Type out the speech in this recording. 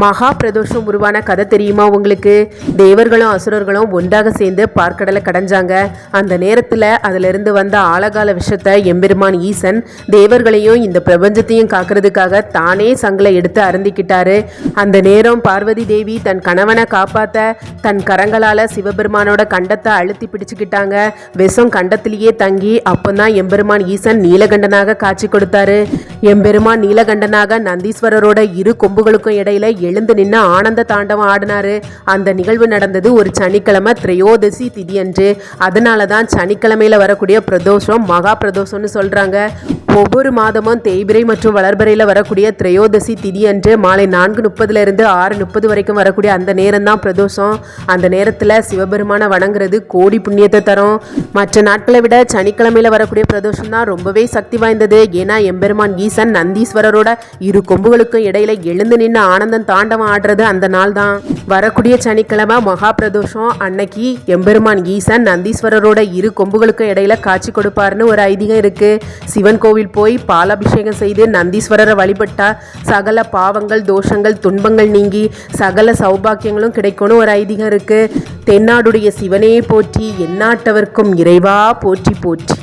மகா பிரதோஷம் உருவான கதை தெரியுமா உங்களுக்கு? தேவர்களும் அசுரர்களும் ஒன்றாக சேர்ந்து பார்க்கடலை கடைஞ்சாங்க. அந்த நேரத்தில் அதிலிருந்து வந்த ஆழகால விஷத்தை எம்பெருமான் ஈசன் தேவர்களையும் இந்த பிரபஞ்சத்தையும் காக்கிறதுக்காக தானே சங்கில எடுத்து அருந்திக்கிட்டாரு. அந்த நேரம் பார்வதி தேவி தன் கணவனை காப்பாற்ற தன் கரங்களால் சிவபெருமானோட கண்டத்தை அழுத்தி பிடிச்சுக்கிட்டாங்க. விஷம் கண்டத்திலேயே தங்கி அப்போதான் எம்பெருமான் ஈசன் நீலகண்டனாக காட்சி கொடுத்தாரு. எம்பெருமான் நீலகண்டனாக நந்தீஸ்வரரோட இரு கொம்புகளுக்கும் இடையில எழுந்து நின்று ஆனந்த தாண்டவம் ஆடினாரு. அந்த நிகழ்வு நடந்தது ஒரு சனிக்கிழமை திரையோதசி திதி அன்று. அதனால தான் சனிக்கிழமையில வரக்கூடிய பிரதோஷம் மகா பிரதோஷம்னு சொல்றாங்க. ஒவ்வொரு மாதமும் தேய்பிரை மற்றும் வளர்பிறையில் வரக்கூடிய திரையோதசி திதி அன்று மாலை 4:30 6:30 வரைக்கும் வரக்கூடிய அந்த நேரம் தான் பிரதோஷம். அந்த நேரத்தில் சிவபெருமானை வணங்குறது கோடி புண்ணியத்தை தரும். மற்ற நாட்களை விட சனிக்கிழமையில வரக்கூடிய பிரதோஷம் தான் ரொம்பவே சக்தி வாய்ந்தது. ஏன்னா எம்பெருமான் ஈசன் நந்தீஸ்வரரோட இரு கொம்புகளுக்கும் இடையில எழுந்து நின்று ஆனந்தம் தாண்டவம் ஆடுறது அந்த நாள் தான். வரக்கூடிய சனிக்கிழமை மகா பிரதோஷம் அன்னைக்கு எம்பெருமான் ஈசன் நந்தீஸ்வரரோட இரு கொம்புகளுக்கும் இடையில காட்சி கொடுப்பாருன்னு ஒரு ஐதீகம் இருக்கு. சிவன் கோவில் போய் பாலாபிஷேகம் செய்து நந்தீஸ்வரரை வழிபட்டா சகல பாவங்கள் தோஷங்கள் துன்பங்கள் நீங்கி சகல சௌபாக்கியங்களும் கிடைக்கும்னு ஒரு ஐதீகம் இருக்கு. தென்னாடுடைய சிவனே போற்றி, எந்நாட்டவர்க்கும் இறைவா போற்றி போற்றி.